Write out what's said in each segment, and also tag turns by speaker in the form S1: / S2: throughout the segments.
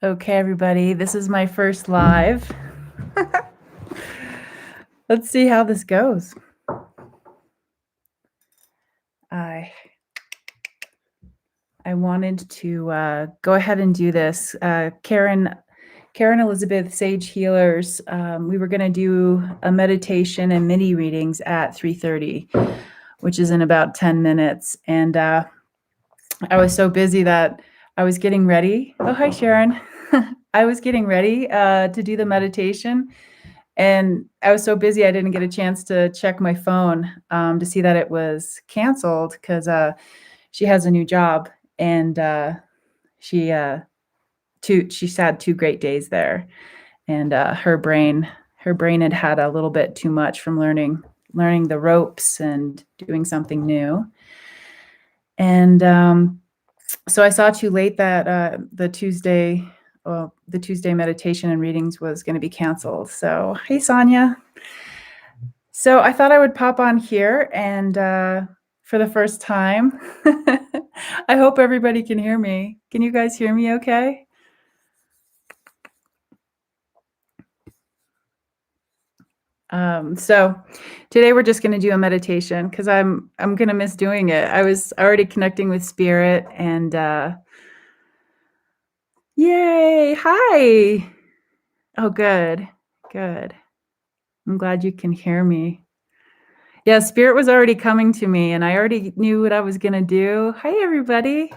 S1: Okay, everybody, this is my first live. Let's see how this goes. I wanted to go ahead and do this. Karen Elizabeth Sage Healers, we were going to do a meditation and mini readings at 3:30, which is in about 10 minutes. And I was so busy that I was getting ready. Oh, hi, Sharon. I was getting ready to do the meditation. And I was so busy, I didn't get a chance to check my phone to see that it was canceled because she has a new job, and she had 2 great days there, and her brain had a little bit too much from learning the ropes and doing something new. And so I saw too late that the Tuesday meditation and readings was going to be canceled. So, hey, Sonia. So I thought I would pop on here and for the first time, I hope everybody can hear me. Can you guys hear me okay? So today we're just going to do a meditation because I'm going to miss doing it. I was already connecting with spirit, and yay, hi. Oh, good. I'm glad you can hear me. Yeah, spirit was already coming to me, and I already knew what I was going to do. Hi, everybody.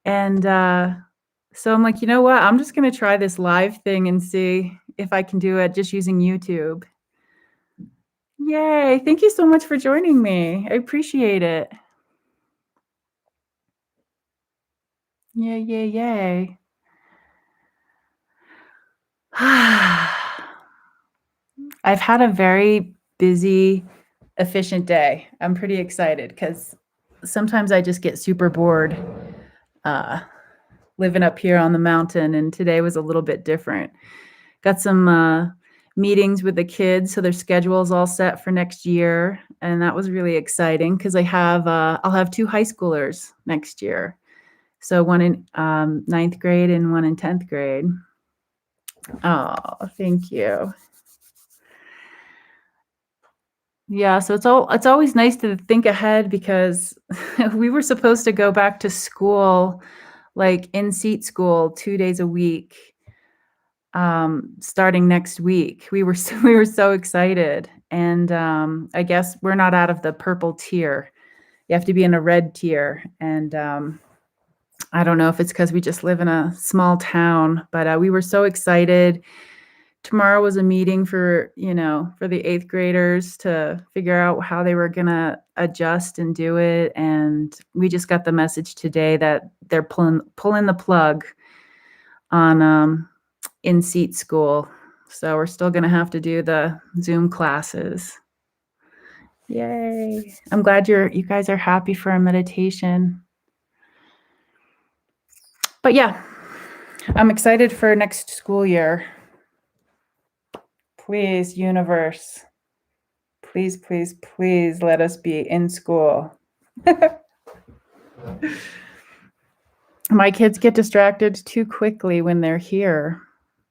S1: And so I'm like, you know what? I'm just going to try this live thing and see if I can do it just using YouTube. Yay. Thank you so much for joining me. I appreciate it. Yay. I've had a very busy, efficient day. I'm pretty excited because sometimes I just get super bored living up here on the mountain, and today was a little bit different. Got some meetings with the kids, so their schedule's all set for next year, and that was really exciting because I'll have 2 high schoolers next year. So one in 9th grade and one in 10th grade. Oh, thank you. Yeah, so it's always nice to think ahead because we were supposed to go back to school, like in-seat school 2 days a week, starting next week. We were so excited, and I guess we're not out of the purple tier. You have to be in a red tier, and I don't know if it's because we just live in a small town, but we were so excited. Tomorrow was a meeting for the 8th graders to figure out how they were gonna adjust and do it, and we just got the message today that they're pulling the plug on in-seat school. So we're still gonna have to do the Zoom classes. Yay. I'm glad you guys are happy for a meditation. But yeah, I'm excited for next school year. Please, universe, please let us be in school. My kids get distracted too quickly when they're here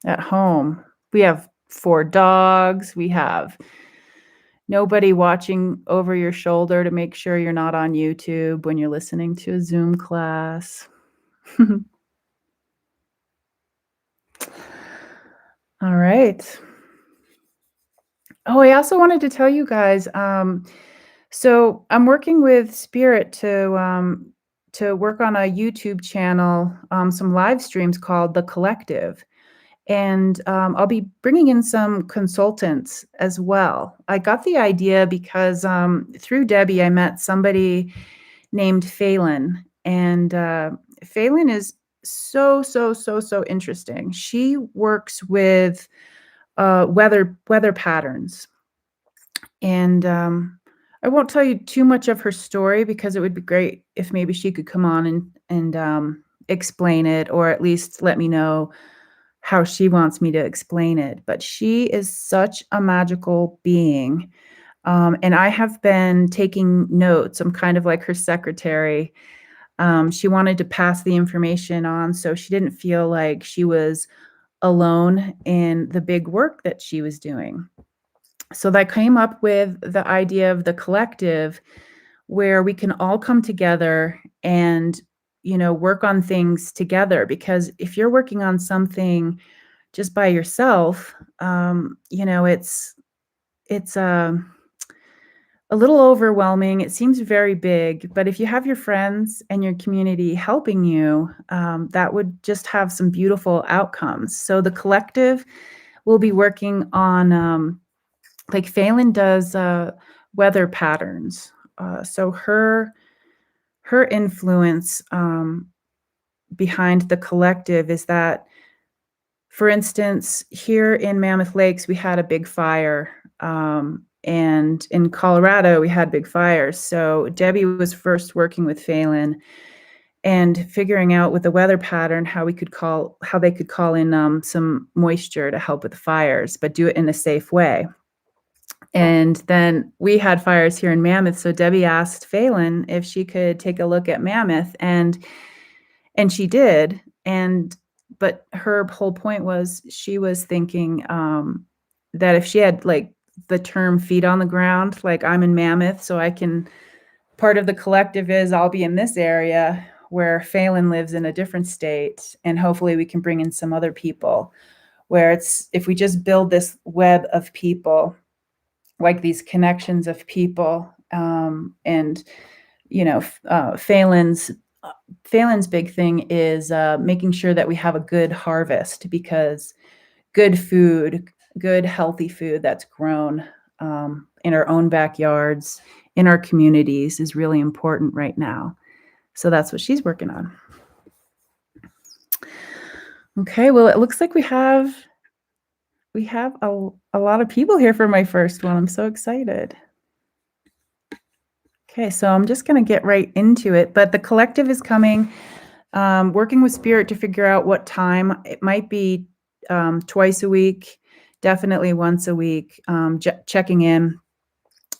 S1: at home. We have 4 dogs. We have nobody watching over your shoulder to make sure you're not on YouTube when you're listening to a Zoom class. All right. Oh, I also wanted to tell you guys, so I'm working with Spirit to work on a YouTube channel, some live streams called The Collective. And I'll be bringing in some consultants as well. I got the idea because through Debbie, I met somebody named Phelan. And Phelan is so interesting. She works with weather patterns. And I won't tell you too much of her story because it would be great if maybe she could come on and explain it, or at least let me know how she wants me to explain it. But she is such a magical being. And I have been taking notes. I'm kind of like her secretary. She wanted to pass the information on so she didn't feel like she was alone in the big work that she was doing. So that came up with the idea of the collective, where we can all come together and, work on things together. Because if you're working on something just by yourself, it's a little overwhelming. It seems very big, but if you have your friends and your community helping you, that would just have some beautiful outcomes. So the collective will be working on, like Phelan does, weather patterns. So her influence, behind the collective is that, for instance, here in Mammoth Lakes, we had a big fire. And in Colorado, we had big fires. So Debbie was first working with Phelan and figuring out with the weather pattern how they could call in some moisture to help with the fires, but do it in a safe way. And then we had fires here in Mammoth, so Debbie asked Phelan if she could take a look at Mammoth, and she did. But her whole point was she was thinking, that if she had like the term feet on the ground, like I'm in Mammoth, so I can, part of the collective is I'll be in this area where Phelan lives in a different state, and hopefully we can bring in some other people, where it's, if we just build this web of people, like these connections of people, and Phelan's big thing is making sure that we have a good harvest, because good food, good healthy food that's grown, in our own backyards, in our communities, is really important right now. So that's what she's working on. Okay, well, it looks like we have a lot of people here for my first one. I'm so excited. Okay, so I'm just going to get right into it. But the collective is coming, working with Spirit to figure out what time. It might be twice a week, definitely once a week, checking in,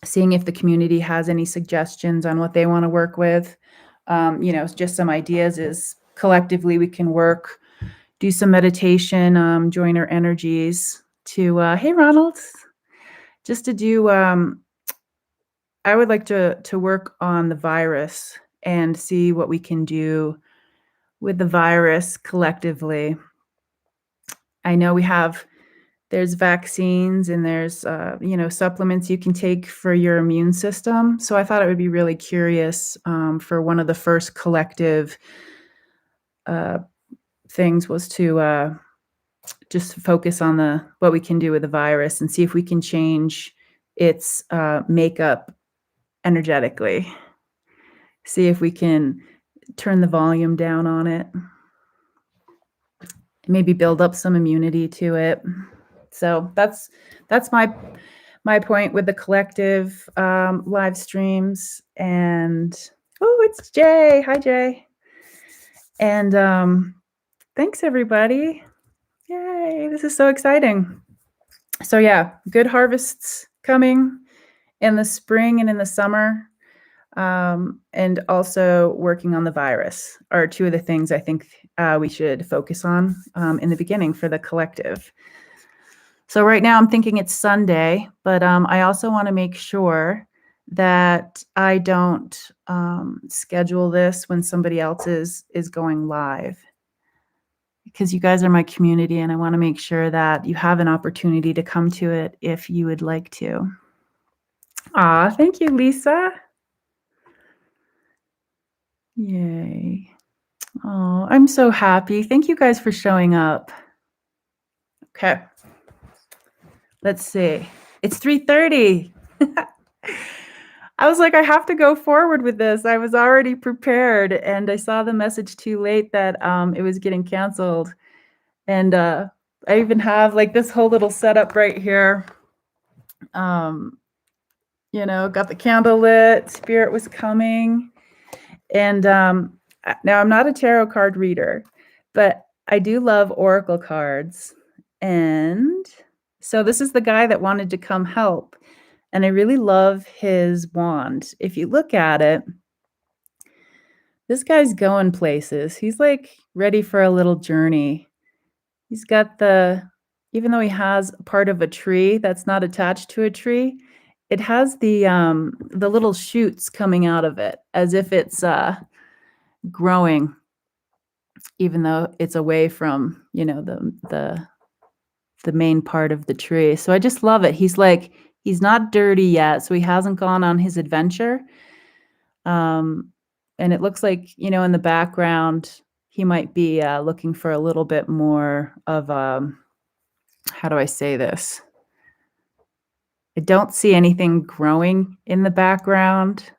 S1: seeing if the community has any suggestions on what they want to work with. Just some ideas is collectively we can work, do some meditation, join our energies to, hey, Ronald, just to do, I would like to work on the virus and see what we can do with the virus collectively. I know there's vaccines and there's, supplements you can take for your immune system. So I thought it would be really curious, for one of the first collective things was to just focus on what we can do with the virus and see if we can change its makeup energetically. See if we can turn the volume down on it. Maybe build up some immunity to it. So that's my point with the collective live streams. And it's Jay. Hi, Jay. And thanks, everybody. Yay, this is so exciting. So yeah, good harvests coming in the spring and in the summer. And also working on the virus are two of the things I think we should focus on in the beginning for the collective. So right now I'm thinking it's Sunday, but I also want to make sure that I don't schedule this when somebody else is going live, because you guys are my community and I want to make sure that you have an opportunity to come to it if you would like to. Thank you, Lisa. Yay. Oh, I'm so happy. Thank you guys for showing up. Okay. Let's see. It's 3:30. I was like, I have to go forward with this. I was already prepared and I saw the message too late that it was getting canceled. And I even have like this whole little setup right here. Got the candle lit, Spirit was coming. And now I'm not a tarot card reader, but I do love oracle cards. And so this is the guy that wanted to come help. And I really love his wand. If you look at it, This guy's going places. He's, like, ready for a little journey. He's got the even though he has part of a tree that's not attached to a tree, it has the little shoots coming out of it as if it's, growing even though it's away from, the main part of the tree. So I just love it. He's not dirty yet, so he hasn't gone on his adventure. Um, and it looks like, in the background, he might be, looking for a little bit more of, how do I say this? I don't see anything growing in the background,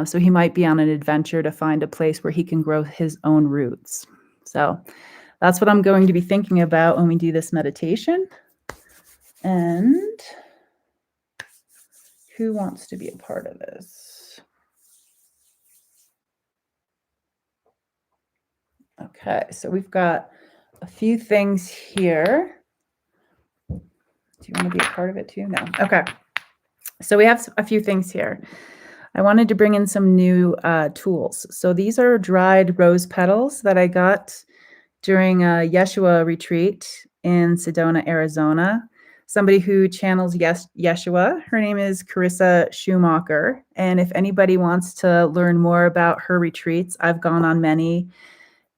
S1: so he might be on an adventure to find a place where he can grow his own roots. So, that's what I'm going to be thinking about when we do this meditation. And who wants to be a part of this? Okay, so we've got a few things here. Do you want to be a part of it too? No. Okay. So we have a few things here. I wanted to bring in some new tools. So these are dried rose petals that I got during a Yeshua retreat in Sedona, Arizona. Somebody who channels Yeshua, her name is Carissa Schumacher. And if anybody wants to learn more about her retreats, I've gone on many.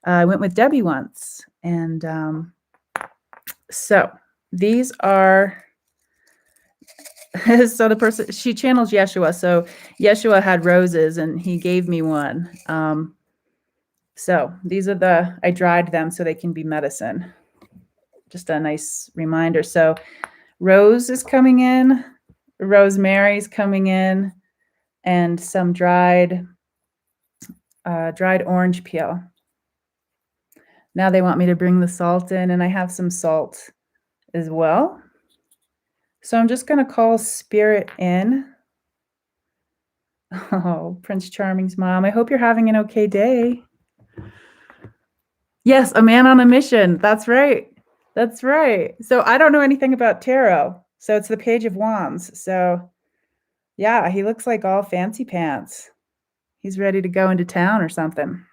S1: I went with Debbie once. And so these are, so the person, she channels Yeshua. So Yeshua had roses and he gave me one. So these are I dried them so they can be medicine. Just a nice reminder. So rose is coming in, rosemary's coming in, and some dried orange peel. Now they want me to bring the salt in, and I have some salt as well. So I'm just going to call spirit in. Oh, Prince Charming's mom. I hope you're having an okay day. Yes, a man on a mission. That's right. That's right. So I don't know anything about tarot. So it's the Page of Wands. So yeah, he looks like all fancy pants. He's ready to go into town or something.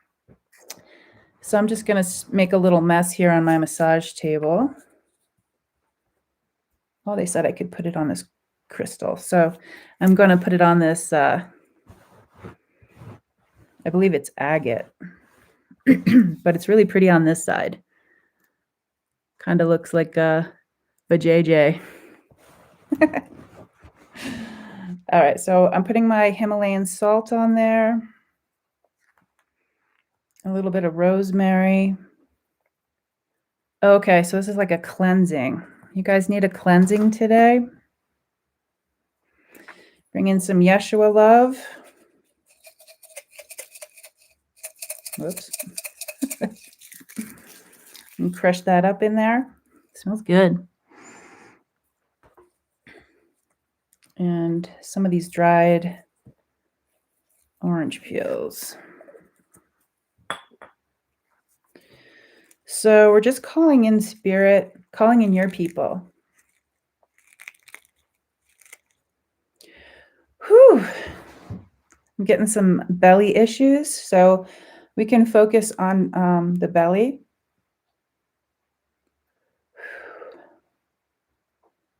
S1: So I'm just going to make a little mess here on my massage table. Oh, they said I could put it on this crystal. So I'm going to put it on this, I believe it's agate, but it's really pretty on this side. Kind of looks like a JJ. All right, so I'm putting my Himalayan salt on there. A little bit of rosemary. Okay, so this is like a cleansing. You guys need a cleansing today? Bring in some Yeshua love. Whoops. And crush that up in there. Smells good. And some of these dried orange peels. So we're just calling in spirit, calling in your people. Whew. I'm getting some belly issues, so we can focus on the belly.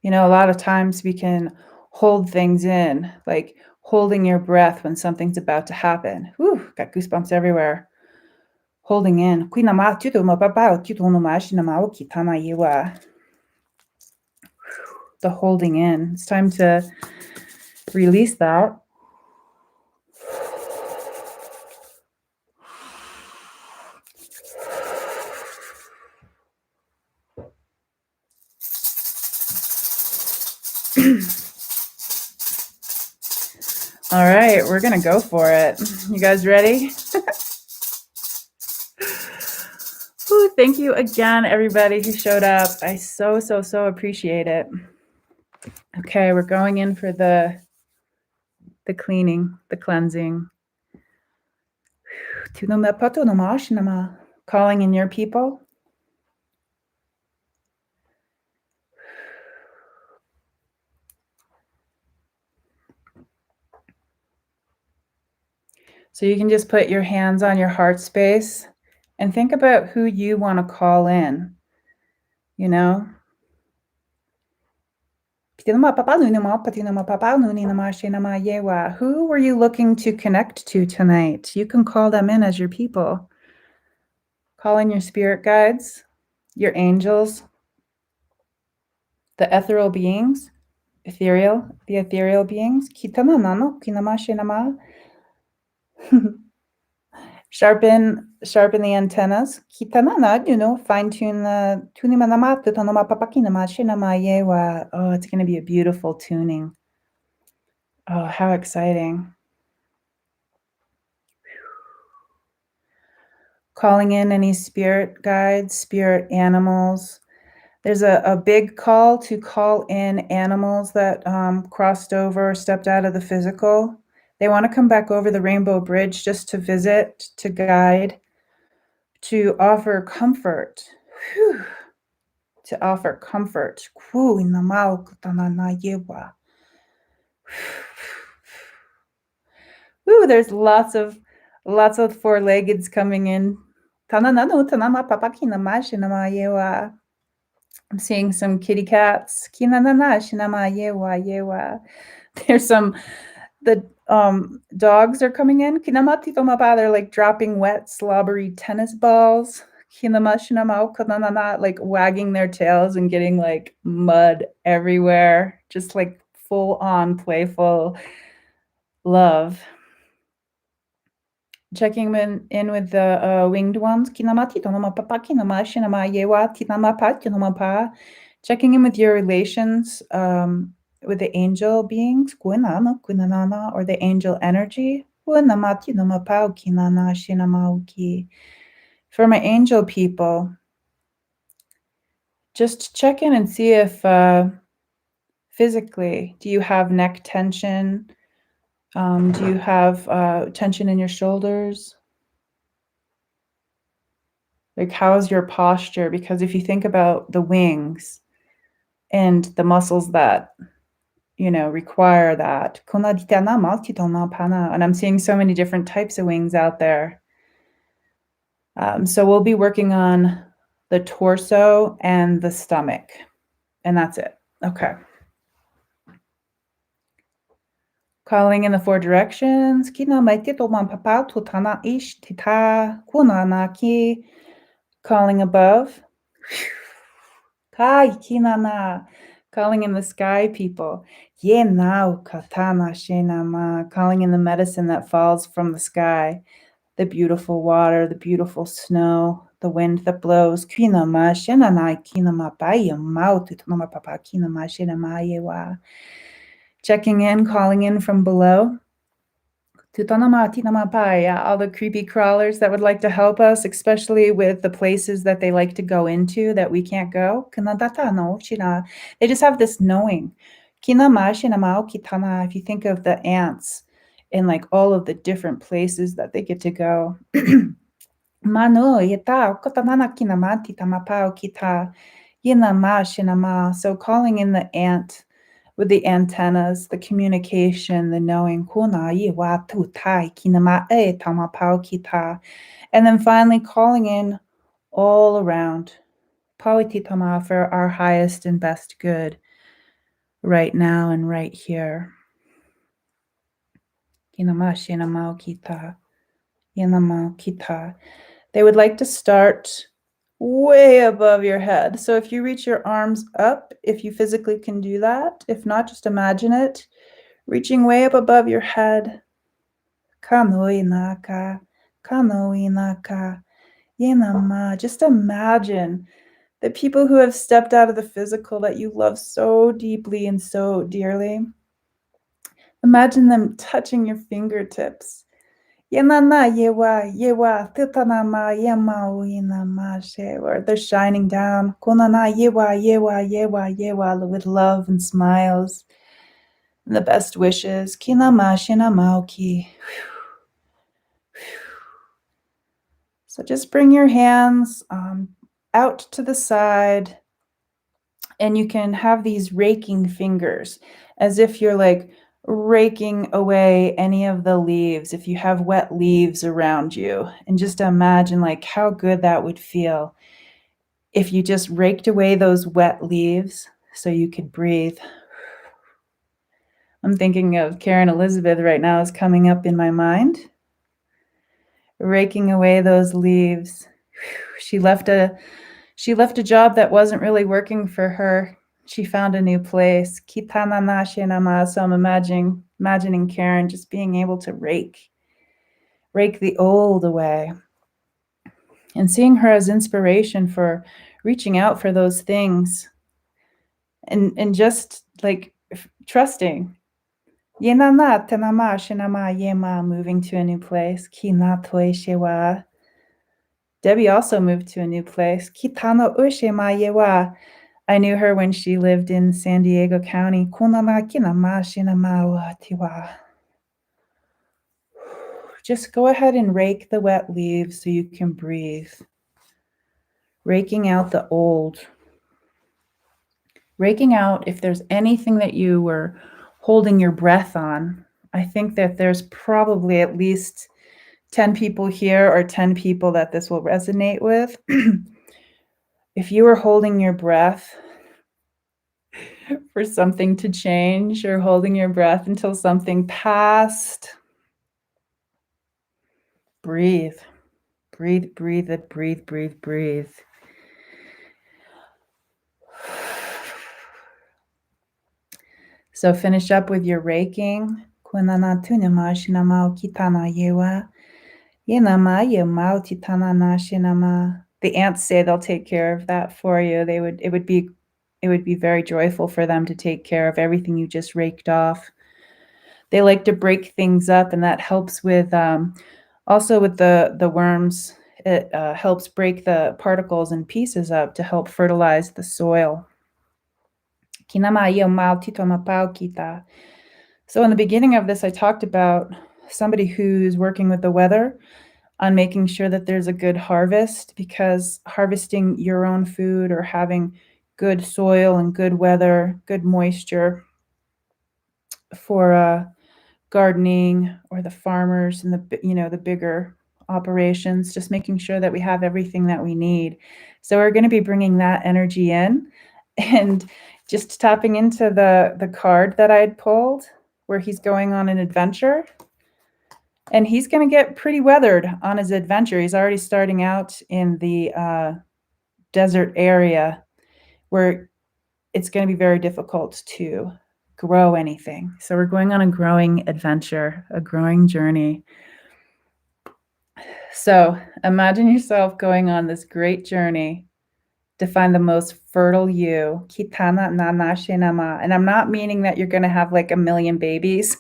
S1: A lot of times we can hold things in, like holding your breath when something's about to happen. Whew, got goosebumps everywhere. Holding in. The holding in. It's time to release that. All right, we're going to go for it. You guys ready? Ooh, thank you again, everybody who showed up. I so appreciate it. Okay, we're going in for the cleaning, the cleansing. Calling in your people. So you can just put your hands on your heart space and think about who you want to call in, you know? Who were you looking to connect to tonight? You can call them in as your people. Call in your spirit guides, your angels, the ethereal beings, the ethereal beings. Sharpen the antennas. Fine tune the oh, it's going to be a beautiful tuning. Oh, how exciting. Calling in any spirit guides, spirit animals. There's a big call to call in animals that crossed over, stepped out of the physical. They want to come back over the Rainbow Bridge just to visit, to guide, to offer comfort. Whew. To offer comfort. Ooh, there's lots of four-leggeds coming in. I'm seeing some kitty cats. There's the dogs are coming in. They're like dropping wet, slobbery tennis balls. Like wagging their tails and getting like mud everywhere. Just like full on playful love. Checking in with the winged ones. Checking in with your relations with the angel beings, or the angel energy. For my angel people, just check in and see if physically, do you have neck tension? Do you have tension in your shoulders? Like, how's your posture? Because if you think about the wings and the muscles that, require that. And I'm seeing so many different types of wings out there. So we'll be working on the torso and the stomach. And that's it. Okay. Calling in the four directions. Calling above. Calling in the sky people. Calling in the medicine that falls from the sky. The beautiful water, the beautiful snow, the wind that blows. Checking in, calling in from below. All the creepy crawlers that would like to help us, especially with the places that they like to go into that we can't go. They just have this knowing. If you think of the ants in like all of the different places that they get to go. So calling in the ant with the antennas, the communication, the knowing. And then finally calling in all around for our highest and best good right now and right here. They would like to start way above your head. So if you reach your arms up, if you physically can do that, if not, just imagine it, reaching way up above your head. Just imagine the people who have stepped out of the physical that you love so deeply and so dearly. Imagine them touching your fingertips. Or they're shining down with love and smiles and the best wishes. So just bring your hands out to the side, and you can have these raking fingers as if you're like raking away any of the leaves, if you have wet leaves around you, and just imagine like how good that would feel if you just raked away those wet leaves so you could breathe. I'm thinking of Karen Elizabeth right now is coming up in my mind. Raking away those leaves. She left a job that wasn't really working for her. She found a new place. Kitana nashe nama. So I'm imagining Karen just being able to rake the old away, and seeing her as inspiration for reaching out for those things, and just like trusting. Yenana tenama shinama yema, moving to a new place. Kina toi shewa. Debbie also moved to a new place. Kitano ushema yewa. I knew her when she lived in San Diego County. Kunama kinama shinama wa tiwa. Just go ahead and rake the wet leaves so you can breathe. Raking out the old. Raking out if there's anything that you were holding your breath on. I think that there's probably at least 10 people here or 10 people that this will resonate with. If you were holding your breath for something to change, or holding your breath until something passed, breathe. Breathe, breathe it, breathe, breathe, breathe. So finish up with your raking. The ants say they'll take care of that for you. It would be very joyful for them to take care of everything you just raked off. They like to break things up, and that helps with also with the worms. It helps break the particles and pieces up to help fertilize the soil. So in the beginning of this, I talked about somebody who's working with the weather on making sure that there's a good harvest, because harvesting your own food or having good soil and good weather, good moisture for gardening, or the farmers and the bigger operations, just making sure that we have everything that we need. So we're going to be bringing that energy in, and just tapping into the card that I had pulled, where he's going on an adventure. And he's going to get pretty weathered on his adventure. He's already starting out in the desert area where it's going to be very difficult to grow anything. So we're going on a growing adventure, a growing journey. So imagine yourself going on this great journey to find the most fertile you. Kitana nana shinama. And I'm not meaning that you're going to have like a million babies.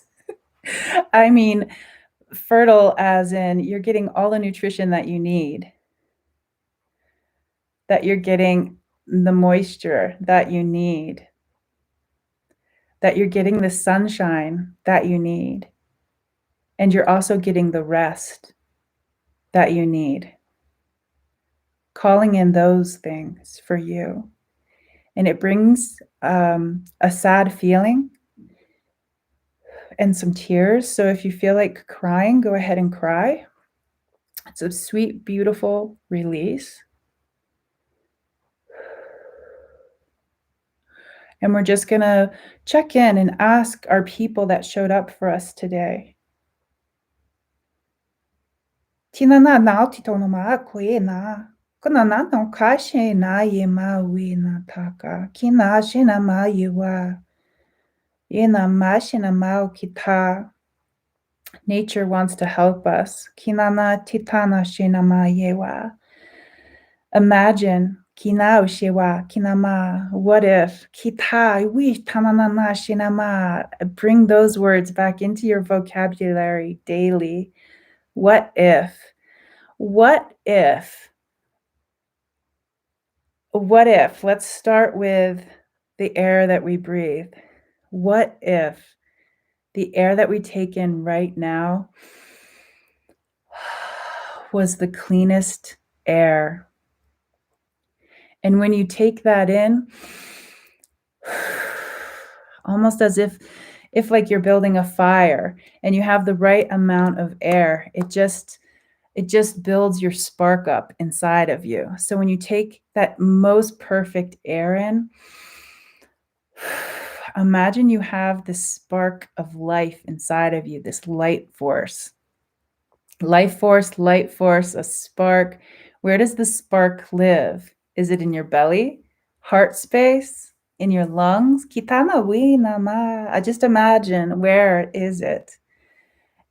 S1: I mean fertile as in you're getting all the nutrition that you need, that you're getting the moisture that you need, that you're getting the sunshine that you need, and you're also getting the rest that you need. Calling in those things for you. And it brings a sad feeling and some tears. So if you feel like crying, go ahead and cry. It's a sweet, beautiful release. And we're just going to check in and ask our people that showed up for us today. Tinana na titono ma kuena. Kunana no kashe na yema wina taka. Kina shina ma yewa. Yena mashina ma kita. Nature wants to help us. Kinana titana shina ma yewa. Imagine kinao shewa kinama. What if kita wish tanana shinama. Bring those words back into your vocabulary daily. What if? What if? What if? Let's start with the air that we breathe. What if the air that we take in right now was the cleanest air? And when you take that in, almost as if if like you're building a fire and you have the right amount of air, it just builds your spark up inside of you. So when you take that most perfect air in, imagine you have this spark of life inside of you, this light force. Life force, light force, a spark. Where does the spark live? Is it in your belly, heart space, in your lungs? Kitana wi nama. I just imagine, where is it?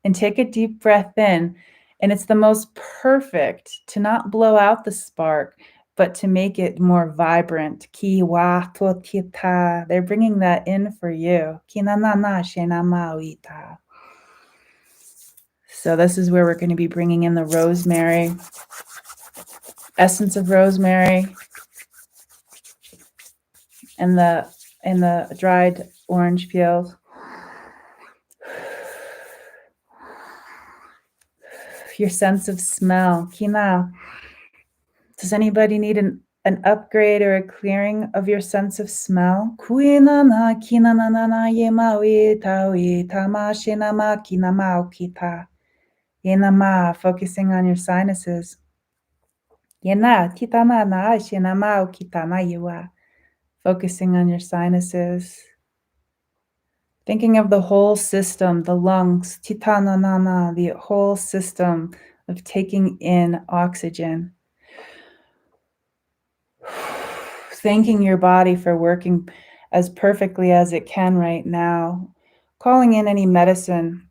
S1: And take a deep breath in. And it's the most perfect to not blow out the spark, but to make it more vibrant. Ki wa to tita. They're bringing that in for you. Kinanana shenama wita. So this is where we're going to be bringing in the rosemary, essence of rosemary, and the dried orange peels. Your sense of smell. Kina. Does anybody need an upgrade or a clearing of your sense of smell? Kuinana kinanana yemawi tawi tamashinama kinama kita. Yenama, focusing on your sinuses. Yena titana na shinama kitana yewa. Focusing on your sinuses. Thinking of the whole system, the lungs, titana nana, the whole system of taking in oxygen. Thanking your body for working as perfectly as it can right now. Calling in any medicine,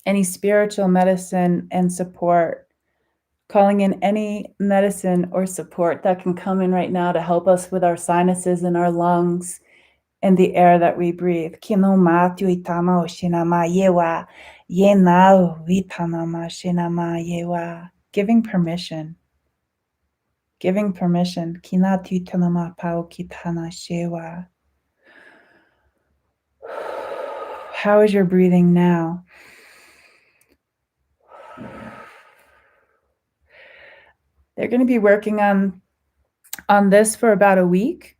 S1: any spiritual medicine and support. Calling in any medicine or support that can come in right now to help us with our sinuses and our lungs and the air that we breathe. Giving permission. Giving permission. How is your breathing now? They're going to be working on this for about a week.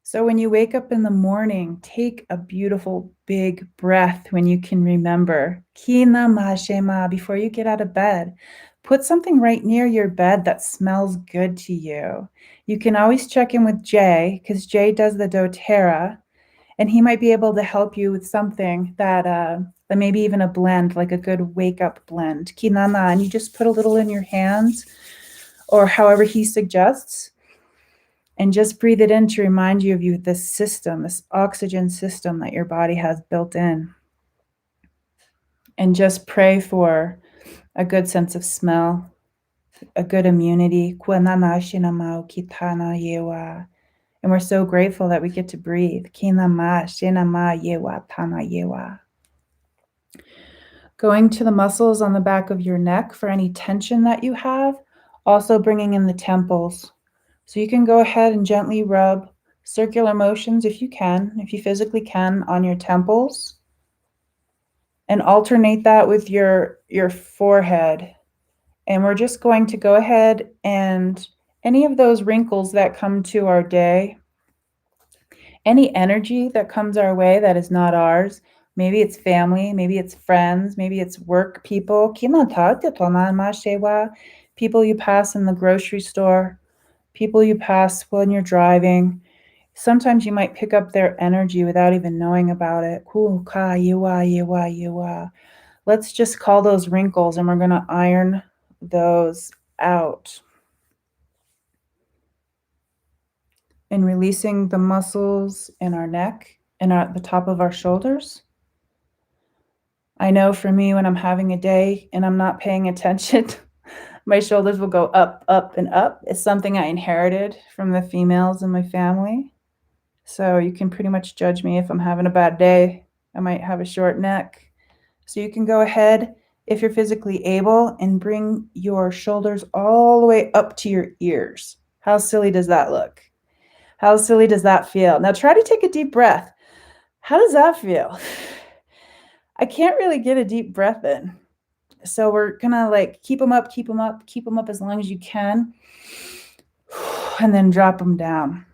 S1: So when you wake up in the morning, take a beautiful big breath when you can remember. Before you get out of bed. Put something right near your bed that smells good to you. You can always check in with Jay, because Jay does the doTERRA, and he might be able to help you with something that maybe even a blend, like a good wake-up blend. Kinana, and you just put a little in your hands, or however he suggests, and just breathe it in to remind you of this system, this oxygen system that your body has built in. And just pray for a good sense of smell, a good immunity. And we're so grateful that we get to breathe. Going to the muscles on the back of your neck for any tension that you have, also bringing in the temples. So you can go ahead and gently rub circular motions if you physically can, on your temples. And alternate that with your forehead. And we're just going to go ahead and any of those wrinkles that come to our day, any energy that comes our way that is not ours, maybe it's family, maybe it's friends, maybe it's work people, people you pass in the grocery store, people you pass when you're driving. Sometimes you might pick up their energy without even knowing about it. Let's just call those wrinkles, and we're going to iron those out. And releasing the muscles in our neck and at the top of our shoulders. I know for me, when I'm having a day and I'm not paying attention, my shoulders will go up, up, and up. It's something I inherited from the females in my family. So you can pretty much judge me if I'm having a bad day. I might have a short neck. So you can go ahead, if you're physically able, and bring your shoulders all the way up to your ears. How silly does that look? How silly does that feel? Now try to take a deep breath. How does that feel? I can't really get a deep breath in. So we're gonna like keep them up, keep them up, keep them up as long as you can, and then drop them down.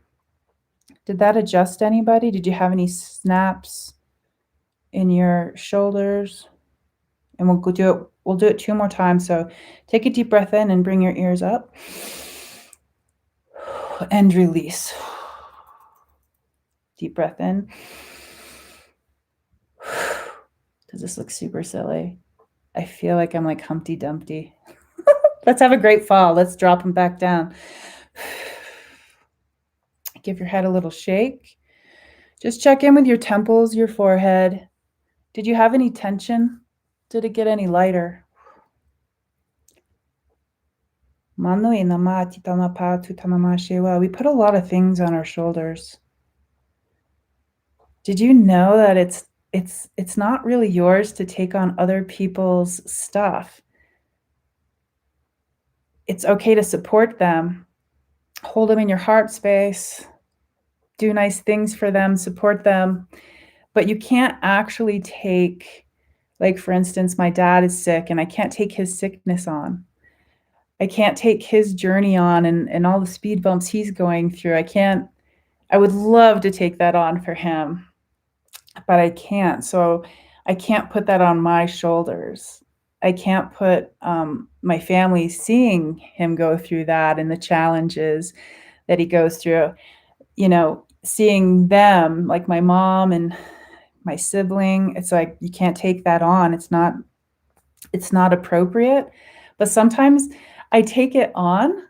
S1: Did that adjust anybody? Did you have any snaps in your shoulders? And we'll do it 2 more times. So take a deep breath in and bring your ears up. And release. Deep breath in. Does this look super silly? I feel like I'm like Humpty Dumpty. Let's have a great fall. Let's drop them back down. Give your head a little shake. Just check in with your temples, your forehead. Did you have any tension? Did it get any lighter? We put a lot of things on our shoulders. Did you know that it's not really yours to take on other people's stuff? It's okay to support them. Hold them in your heart space. Do nice things for them, support them. But you can't actually take, like, for instance, my dad is sick and I can't take his sickness on. I can't take his journey on and all the speed bumps he's going through. I would love to take that on for him, but I can't. So I can't put that on my shoulders. I can't put my family seeing him go through that and the challenges that he goes through, seeing them, like my mom and my sibling. It's like, you can't take that on. It's not appropriate. But sometimes I take it on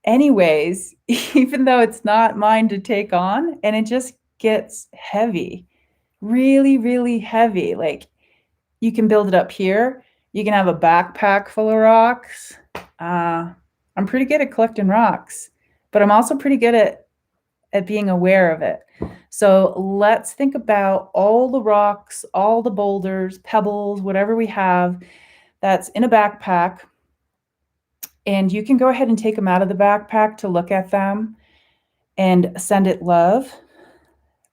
S1: anyways, even though it's not mine to take on, and it just gets heavy, really, really heavy. Like, you can build it up here. You can have a backpack full of rocks. I'm pretty good at collecting rocks, but I'm also pretty good at being aware of it. So let's think about all the rocks, all the boulders, pebbles, whatever we have that's in a backpack. And you can go ahead and take them out of the backpack to look at them and send it love,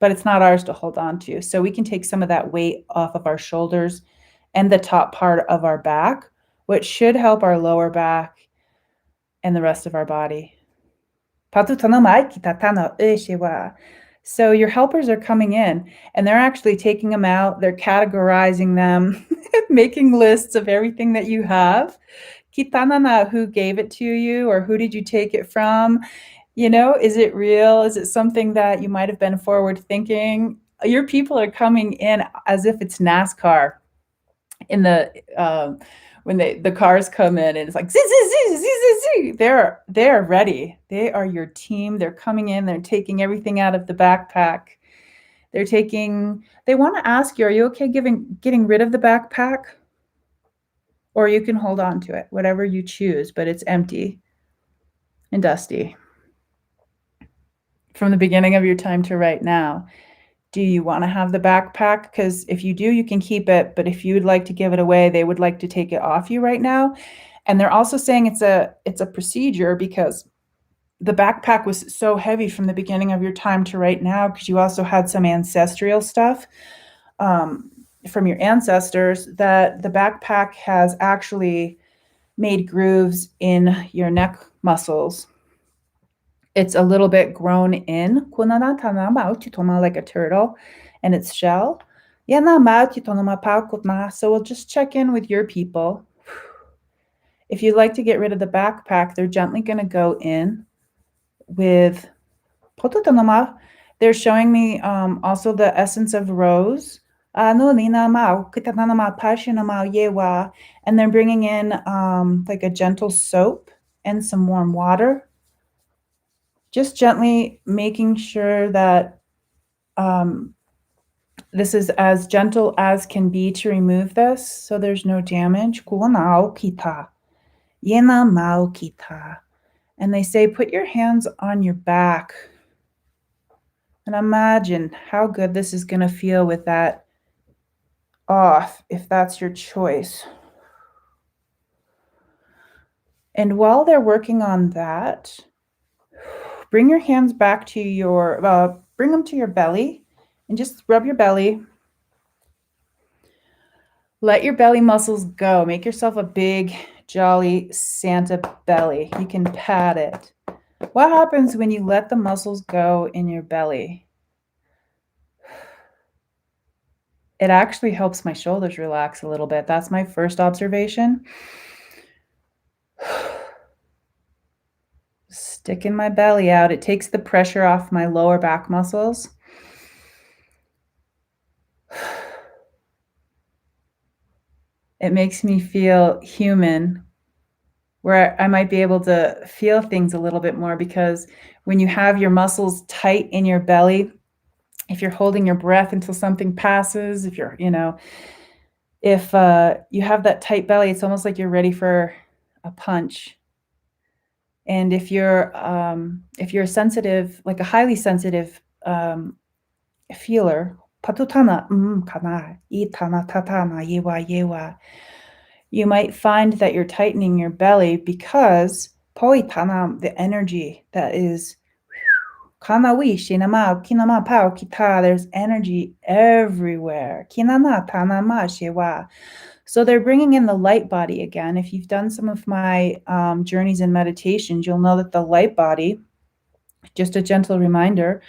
S1: but it's not ours to hold on to. So we can take some of that weight off of our shoulders and the top part of our back, which should help our lower back and the rest of our body. So your helpers are coming in and they're actually taking them out. They're categorizing them, making lists of everything that you have. Kitanana, who gave it to you or who did you take it from? Is it real? Is it something that you might have been forward thinking? Your people are coming in as if it's NASCAR in the when the cars come in and it's like they're ready. They are your team. They're coming in. They're taking everything out of the backpack. They want to ask you, are you okay getting rid of the backpack? Or you can hold on to it, whatever you choose, but it's empty and dusty. From the beginning of your time to right now, do you want to have the backpack? Because if you do, you can keep it. But if you would like to give it away, they would like to take it off you right now. And they're also saying it's a procedure because the backpack was so heavy from the beginning of your time to right now, because you also had some ancestral stuff from your ancestors, that the backpack has actually made grooves in your neck muscles. It's a little bit grown in, like a turtle, and its shell. So we'll just check in with your people. If you'd like to get rid of the backpack, they're gently going to go in with they're showing me also the essence of rose. And they're bringing in like a gentle soap and some warm water. Just gently making sure that this is as gentle as can be to remove this so there's no damage. And they say, put your hands on your back and imagine how good this is going to feel with that off, if that's your choice. And while they're working on that, bring your hands back to bring them to your belly and just rub your belly. Let your belly muscles go. Make yourself a big, jolly Santa belly. You can pat it. What happens when you let the muscles go in your belly? It actually helps my shoulders relax a little bit. That's my first observation. Sticking my belly out. It takes the pressure off my lower back muscles. It makes me feel human, where I might be able to feel things a little bit more, because when you have your muscles tight in your belly, if you're holding your breath until something passes, if you're, if you have that tight belly, it's almost like you're ready for a punch. And if you're sensitive, like a highly sensitive feeler, patutana kana itana tatana yewa yewa, you might find that you're tightening your belly because poitana, the energy that is kanawi shinama kinama pao kita, there's energy everywhere. Kinana tanama shewa. So they're bringing in the light body again. If you've done some of my journeys in meditations, you'll know that the light body, just a gentle reminder,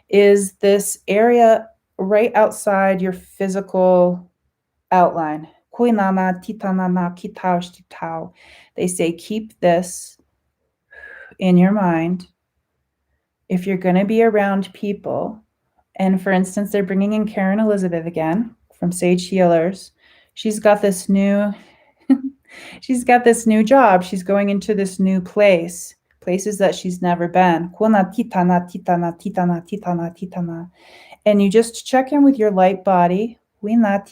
S1: is this area right outside your physical outline. They say keep this in your mind if you're going to be around people. And for instance, they're bringing in Karen Elizabeth again from Sage Healers. She's got this new job. She's going into this new places that she's never been. And you just check in with your light body. They're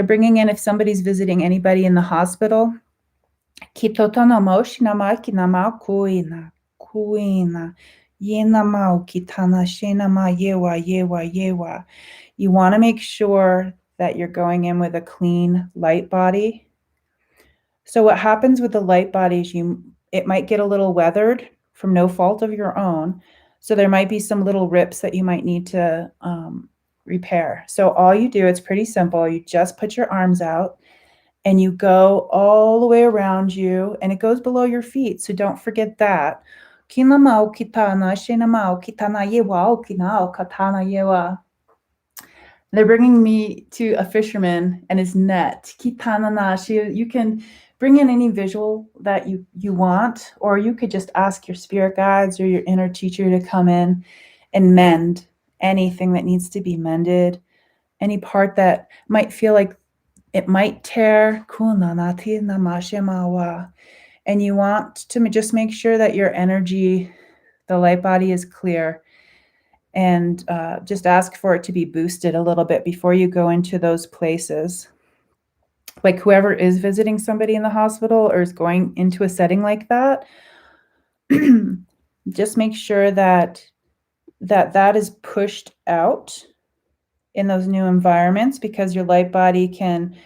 S1: bringing in, if somebody's visiting anybody in the hospital, you want to make sure that you're going in with a clean light body. So what happens with the light body is it might get a little weathered from no fault of your own. So there might be some little rips that you might need to repair. So all you do, it's pretty simple. You just put your arms out and you go all the way around you, and it goes below your feet. So don't forget that. They're bringing me to a fisherman and his net. You can bring in any visual that you want, or you could just ask your spirit guides or your inner teacher to come in and mend anything that needs to be mended, any part that might feel like it might tear. And you want to just make sure that your energy, the light body, is clear, and just ask for it to be boosted a little bit before you go into those places. Like whoever is visiting somebody in the hospital or is going into a setting like that, just make sure that is pushed out in those new environments, because your light body can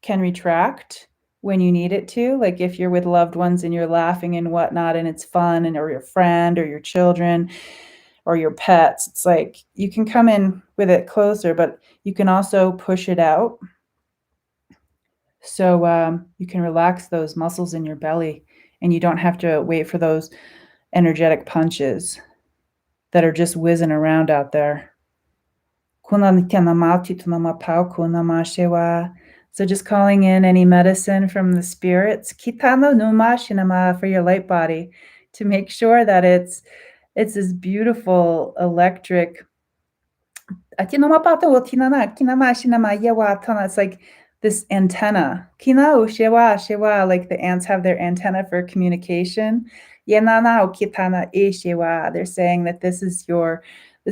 S1: retract when you need it to. Like if you're with loved ones and you're laughing and whatnot and it's fun, or your friend or your children or your pets, it's like you can come in with it closer, but you can also push it out. So you can relax those muscles in your belly, and you don't have to wait for those energetic punches that are just whizzing around out there. So just calling in any medicine from the spirits for your light body, to make sure that it's this beautiful electric. It's like this antenna. Like the ants have their antenna for communication. They're saying that this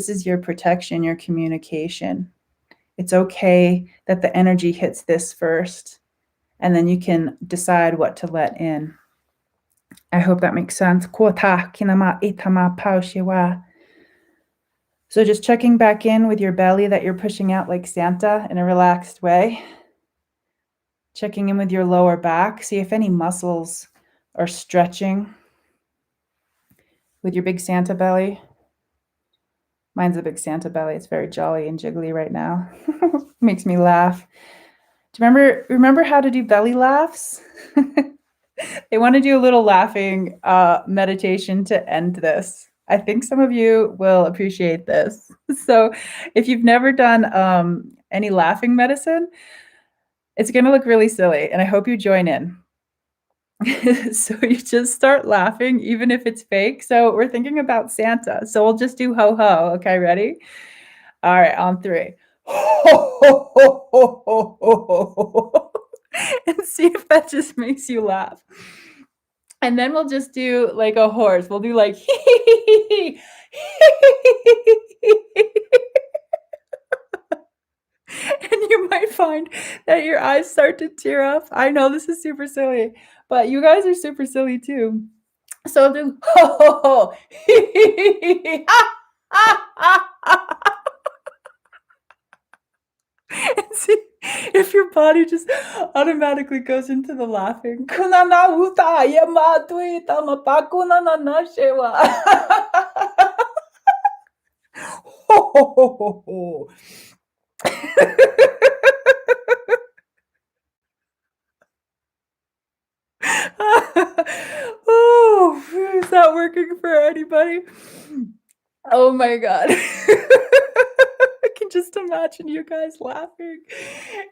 S1: is your protection, your communication. It's okay that the energy hits this first, and then you can decide what to let in. I hope that makes sense. So just checking back in with your belly that you're pushing out like Santa in a relaxed way. Checking in with your lower back. See if any muscles are stretching with your big Santa belly. Mine's a big Santa belly. It's very jolly and jiggly right now. Makes me laugh. Do you remember how to do belly laughs? I want to do a little laughing meditation to end this. I think some of you will appreciate this. So, if you've never done any laughing medicine, it's going to look really silly, and I hope you join in. So, you just start laughing, even if it's fake. So, we're thinking about Santa. So, we'll just do ho ho. Okay, ready? All right, on three. And see if that just makes you laugh. And then we'll just do like a horse. We'll do like and you might find that your eyes start to tear up. I know this is super silly, but you guys are super silly too. So I'll do ho ho ho. And see if your body just automatically goes into the laughing. Oh, is that working for anybody? Oh my God. I can just imagine you guys laughing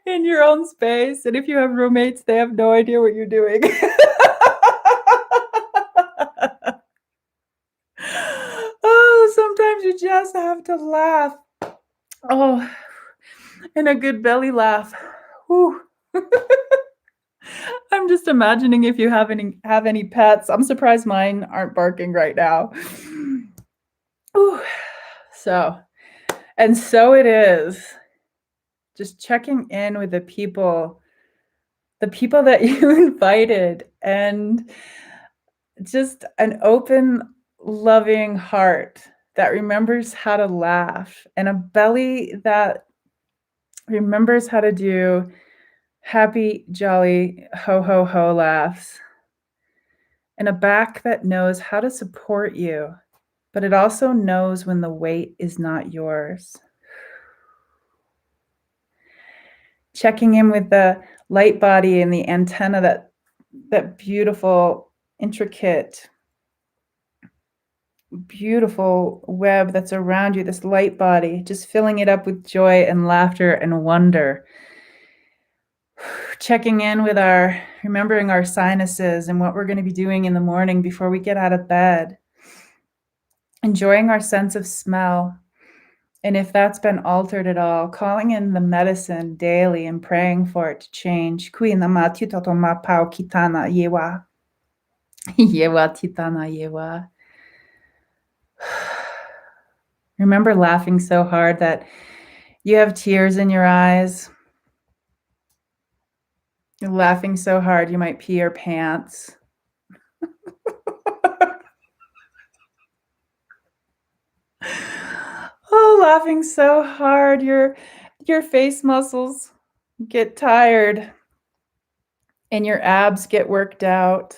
S1: in your own space. And if you have roommates, they have no idea what you're doing. Oh, sometimes you just have to laugh. Oh, and a good belly laugh. Whew. I'm just imagining if you have any pets. I'm surprised mine aren't barking right now. Ooh. So it is. Just checking in with the people that you invited, and just an open, loving heart that remembers how to laugh, and a belly that remembers how to do happy, jolly, ho, ho, ho laughs, and a back that knows how to support you, but it also knows when the weight is not yours. Checking in with the light body and the antenna, that beautiful, intricate, beautiful web that's around you, this light body, just filling it up with joy and laughter and wonder. Checking in with remembering our sinuses and what we're going to be doing in the morning before we get out of bed. Enjoying our sense of smell. And if that's been altered at all, calling in the medicine daily and praying for it to change. Yewa titana yewa. Remember laughing so hard that you have tears in your eyes. You're laughing so hard you might pee your pants. Oh, laughing so hard your face muscles get tired and your abs get worked out.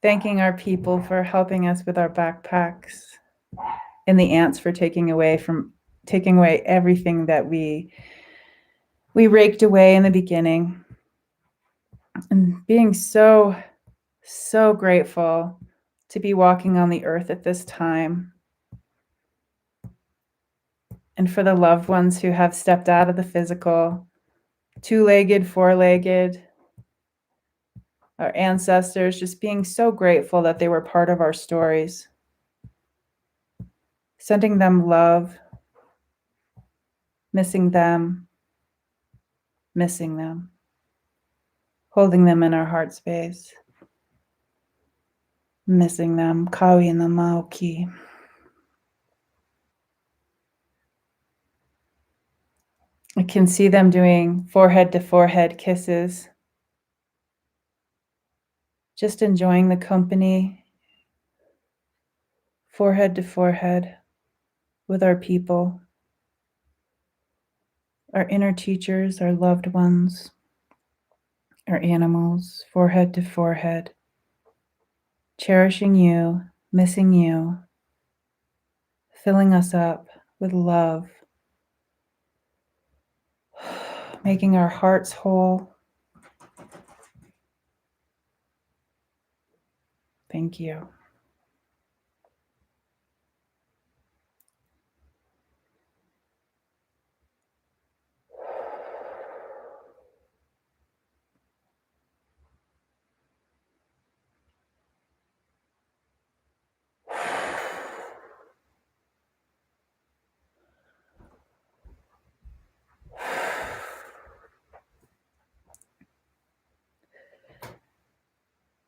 S1: Thanking our people for helping us with our backpacks, and the ants for taking away everything that we raked away in the beginning, and being so grateful to be walking on the earth at this time, and for the loved ones who have stepped out of the physical, two-legged, four-legged, our ancestors, just being so grateful that they were part of our stories, sending them love, missing them, holding them in our heart space, missing them. Kawi na Maoki. I can see them doing forehead to forehead kisses, just enjoying the company, forehead to forehead with our people, our inner teachers, our loved ones, our animals, forehead to forehead, cherishing you, missing you, filling us up with love. making our hearts whole. Thank you.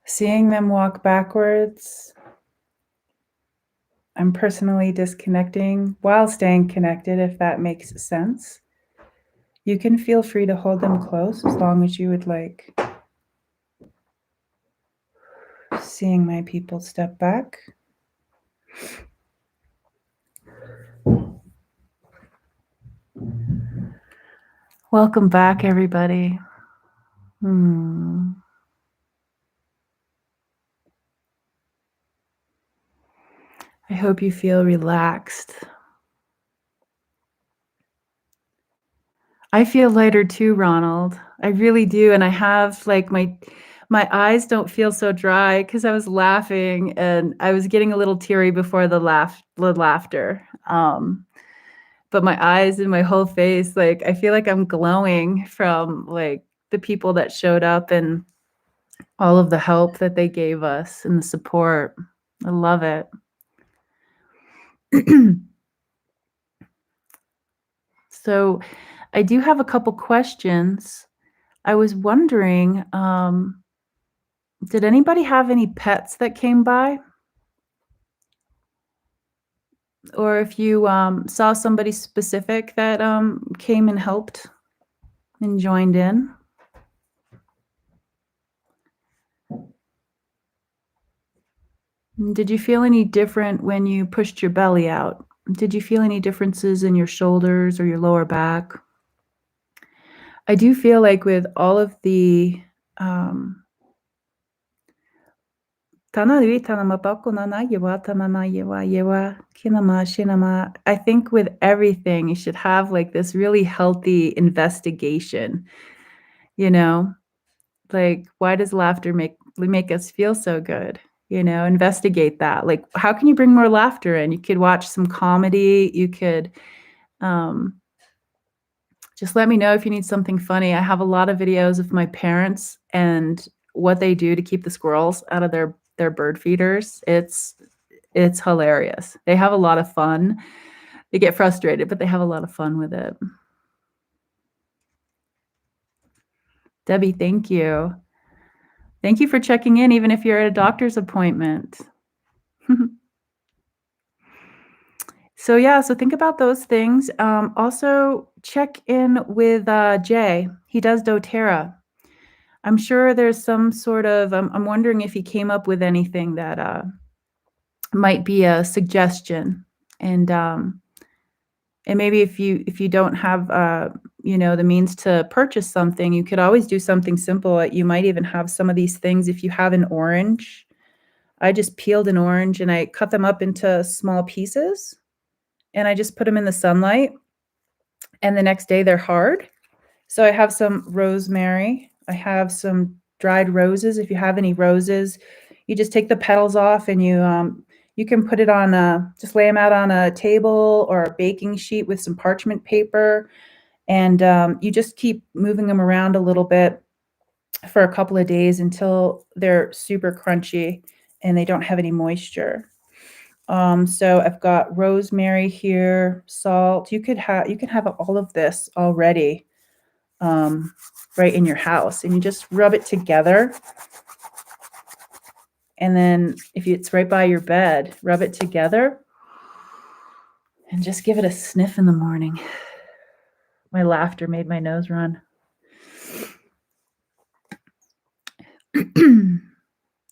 S1: Seeing them walk backwards, I'm personally disconnecting while staying connected, if that makes sense. You can feel free to hold them close as long as you would like. Seeing my people step back. Welcome back, everybody. I hope you feel relaxed. I feel lighter too, Ronald. I really do. And I have like my eyes don't feel so dry because I was laughing and I was getting a little teary before the laughter. But my eyes and my whole face, like I feel like I'm glowing from like the people that showed up and all of the help that they gave us and the support. I love it. So I do have a couple questions. I was wondering, did anybody have any pets that came by? Or if you saw somebody specific that came and helped and joined in? Did you feel any different when you pushed your belly out? Did you feel any differences in your shoulders or your lower back? I do feel like with all of the I think with everything, you should have like this really healthy investigation, you know? Like, why does laughter make us feel so good? You know, investigate that. Like, how can you bring more laughter in? You could watch some comedy. You could just let me know if you need something funny. I have a lot of videos of my parents and what they do to keep the squirrels out of their bird feeders. It's hilarious. They have a lot of fun. They get frustrated, but they have a lot of fun with it. Debbie, thank you. Thank you for checking in, even if you're at a doctor's appointment. So yeah, so think about those things. Also check in with Jay. He does doTERRA. I'm sure there's some sort of, I'm wondering if he came up with anything that might be a suggestion. And maybe if you don't have the means to purchase something, you could always do something simple. You might even have some of these things. If you have an orange, I just peeled an orange and I cut them up into small pieces and I just put them in the sunlight, and the next day they're hard. So I have some rosemary. I have some dried roses. If you have any roses, you just take the petals off and you can put it on just lay them out on a table or a baking sheet with some parchment paper. And you just keep moving them around a little bit for a couple of days until they're super crunchy and they don't have any moisture. So I've got rosemary here, salt. You can have all of this already right in your house, and you just rub it together. And then if it's right by your bed, rub it together and just give it a sniff in the morning. My laughter made my nose run.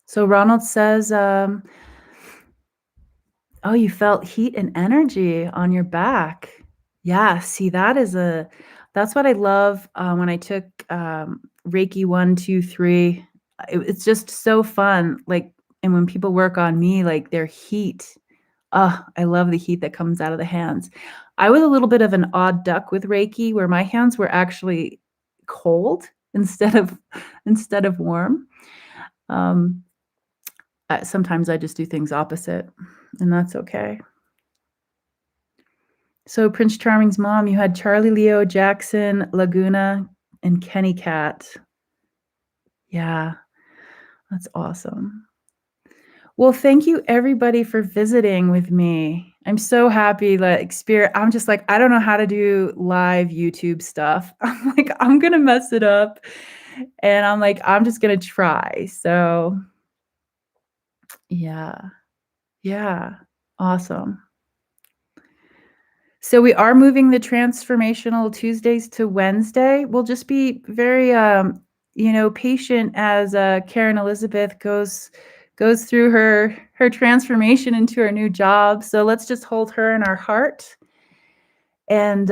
S1: So Ronald says, oh, you felt heat and energy on your back. Yeah, see, that's what I love when I took Reiki 1, 2, 3. It's just so fun. Like, and when people work on me, like their heat. Oh, I love the heat that comes out of the hands. I was a little bit of an odd duck with Reiki, where my hands were actually cold instead of warm. Um, Sometimes I just do things opposite, and that's okay. So Prince Charming's mom, you had Charlie, Leo, Jackson, Laguna, and Kenny Cat. Yeah, that's awesome. Well, thank you everybody for visiting with me. I'm so happy that Spirit, I'm just like, I don't know how to do live YouTube stuff. I'm like, I'm gonna mess it up. And I'm like, I'm just gonna try. So yeah. Yeah. Awesome. So we are moving the transformational Tuesdays to Wednesday. We'll just be very patient as Karen Elizabeth goes through her transformation into her new job. So let's just hold her in our heart and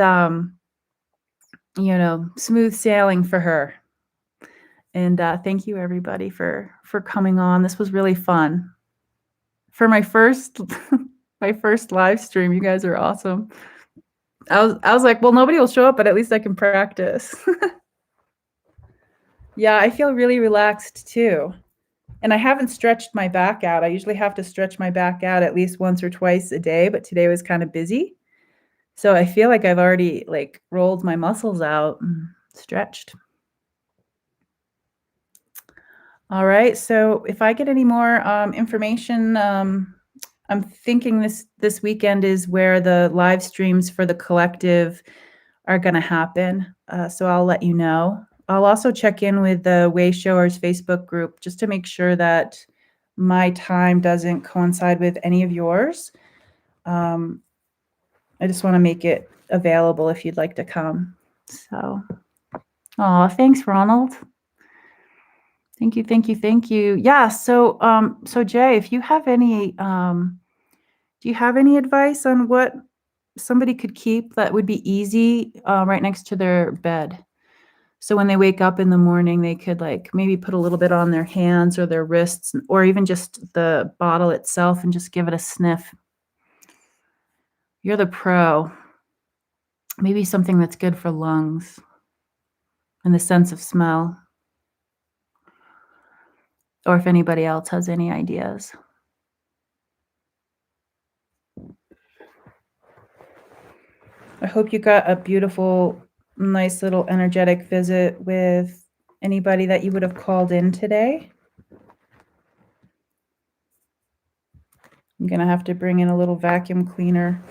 S1: smooth sailing for her. And thank you everybody for coming on. This was really fun. For my first my first live stream, you guys are awesome. I was like, well, nobody will show up, but at least I can practice. Yeah, I feel really relaxed too. And I haven't stretched my back out. I usually have to stretch my back out at least once or twice a day, but today was kind of busy. So I feel like I've already like rolled my muscles out and stretched. All right. So if I get any more information, I'm thinking this weekend is where the live streams for the collective are going to happen. So I'll let you know. I'll also check in with the Way Showers Facebook group just to make sure that my time doesn't coincide with any of yours. I just want to make it available if you'd like to come. So, thanks, Ronald. Thank you, thank you, thank you. Yeah. So, Jay, if you have any, do you have any advice on what somebody could keep that would be easy right next to their bed? So when they wake up in the morning, they could like maybe put a little bit on their hands or their wrists, or even just the bottle itself and just give it a sniff. You're the pro. Maybe something that's good for lungs and the sense of smell. Or if anybody else has any ideas. I hope you got a beautiful, nice little energetic visit with anybody that you would have called in today. I'm going to have to bring in a little vacuum cleaner.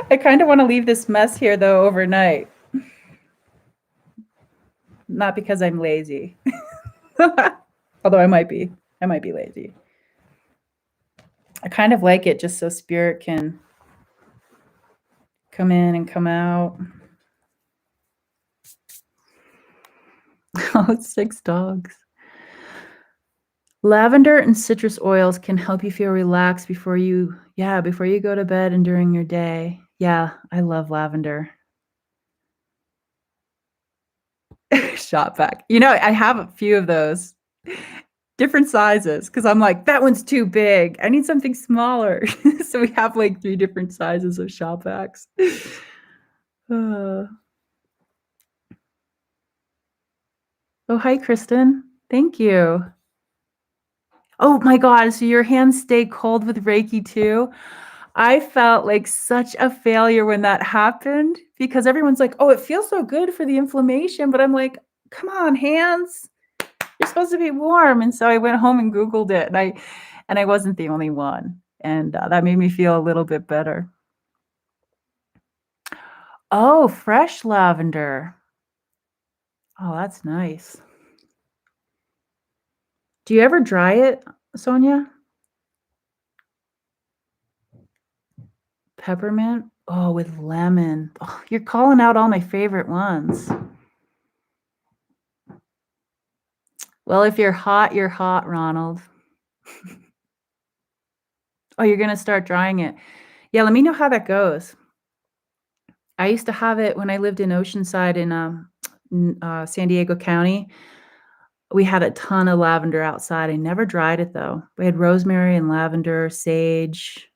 S1: I kind of want to leave this mess here, though, overnight. Not because I'm lazy. Although I might be. I might be lazy. I kind of like it just so Spirit can come in and come out. Oh, it's 6 dogs. Lavender and citrus oils can help you feel relaxed before you go to bed and during your day. Yeah, I love lavender. Shop vac. I have a few of those. Different sizes, because I'm like, that one's too big. I need something smaller. So we have like 3 different sizes of shop vacs. Oh, hi, Kristen. Thank you. Oh my God. So your hands stay cold with Reiki too? I felt like such a failure when that happened because everyone's like, oh, it feels so good for the inflammation. But I'm like, come on, hands. You're supposed to be warm. And so I went home and Googled it and I wasn't the only one. And that made me feel a little bit better. Oh, fresh lavender. Oh, that's nice. Do you ever dry it, Sonia? Peppermint? Oh, with lemon. Oh, you're calling out all my favorite ones. Well, if you're hot, Ronald. Oh, you're going to start drying it. Yeah, let me know how that goes. I used to have it when I lived in Oceanside in San Diego County. We had a ton of lavender outside. I never dried it though. We had rosemary and lavender, sage.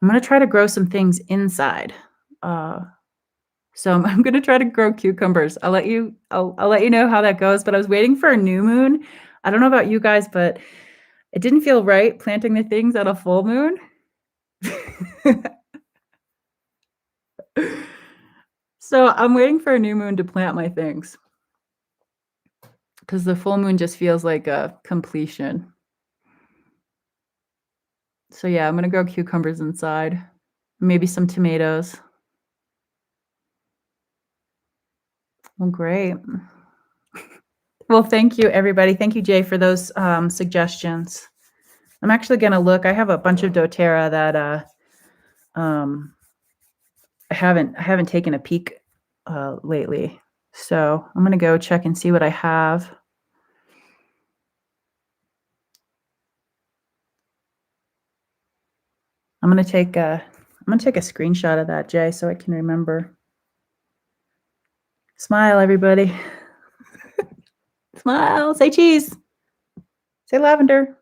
S1: I'm going to try to grow some things inside. So I'm going to try to grow cucumbers. I'll let you know how that goes, but I was waiting for a new moon. I don't know about you guys, but it didn't feel right planting the things at a full moon. So I'm waiting for a new moon to plant my things, because the full moon just feels like a completion. So yeah, I'm going to grow cucumbers inside, maybe some tomatoes. Well, great. Well, thank you, everybody. Thank you, Jay, for those suggestions. I'm actually going to look. I have a bunch of doTERRA that I haven't taken a peek lately. So I'm going to go check and see what I have. I'm going to take a screenshot of that, Jay, so I can remember. Smile, everybody. Smile. Say cheese. Say lavender.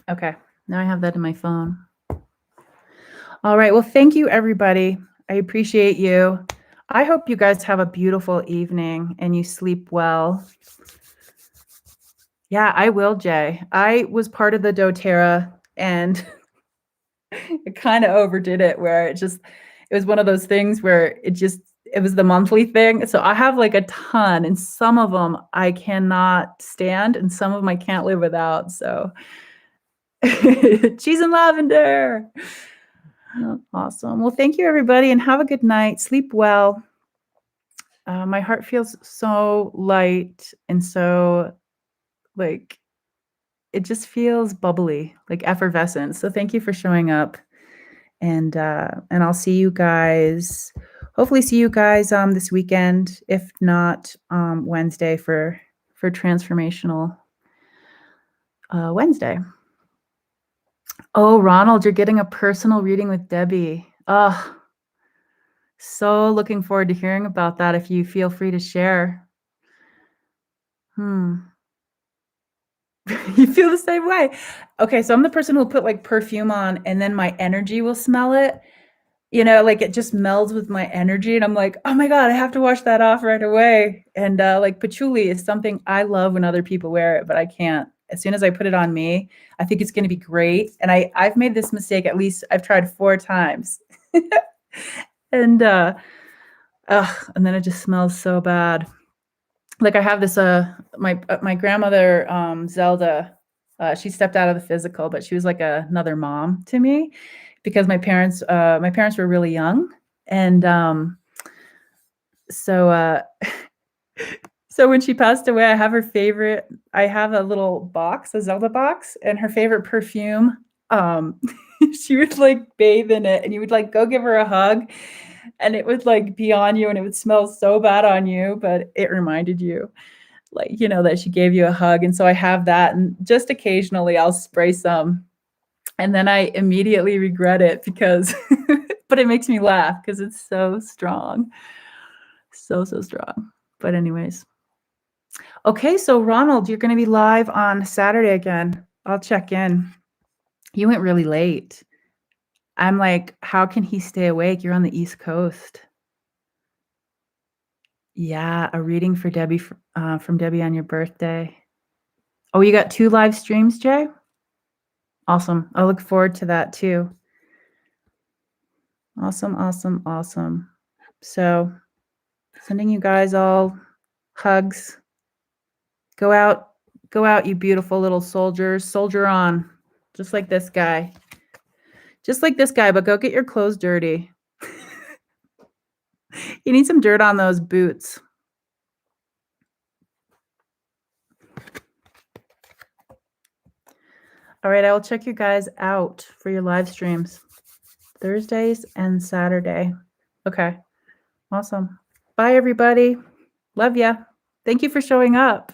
S1: Okay. Now I have that in my phone. All right. Well, thank you, everybody. I appreciate you. I hope you guys have a beautiful evening and you sleep well. Yeah, I will, Jay. I was part of the doTERRA and I kind of overdid it, where it was one of those things where it was the monthly thing. So I have like a ton, and some of them I cannot stand and some of them I can't live without. So cheese and lavender. Awesome. Well, thank you, everybody, and have a good night. Sleep well. My heart feels so light and so like it just feels bubbly, like effervescent. So thank you for showing up. And I'll see you guys. Hopefully, see you guys this weekend. If not, Wednesday for Transformational Wednesday. Oh, Ronald, you're getting a personal reading with Debbie. Oh, so looking forward to hearing about that. If you feel free to share. You feel the same way. Okay, so I'm the person who'll put like perfume on, and then my energy will smell it. Like it just melds with my energy, and I'm like, oh my God, I have to wash that off right away. And like patchouli is something I love when other people wear it, but I can't. As soon as I put it on me, I think it's going to be great. And I've made this mistake, at least I've tried 4 times. And and then it just smells so bad. Like I have this my grandmother Zelda, she stepped out of the physical, but she was like another mom to me, because my parents were really young. And so when she passed away, I have a little box, a Zelda box, and her favorite perfume. She would like bathe in it, and you would like go give her a hug, and it would like be on you, and it would smell so bad on you, but it reminded you, like, that she gave you a hug. And so I have that, and just occasionally I'll spray some, and then I immediately regret it because, but it makes me laugh because it's so strong. So strong. But anyways. Okay, so Ronald, you're going to be live on Saturday again. I'll check in. You went really late. I'm like, how can he stay awake? You're on the East Coast. Yeah, a reading for Debbie from Debbie on your birthday. Oh, you got 2 live streams, Jay? Awesome. I look forward to that too. Awesome. So, sending you guys all hugs. Go out, you beautiful little soldiers. Soldier on, just like this guy. But go get your clothes dirty. You need some dirt on those boots. All right, I will check you guys out for your live streams Thursdays and Saturday. Okay, awesome. Bye, everybody. Love ya. Thank you for showing up.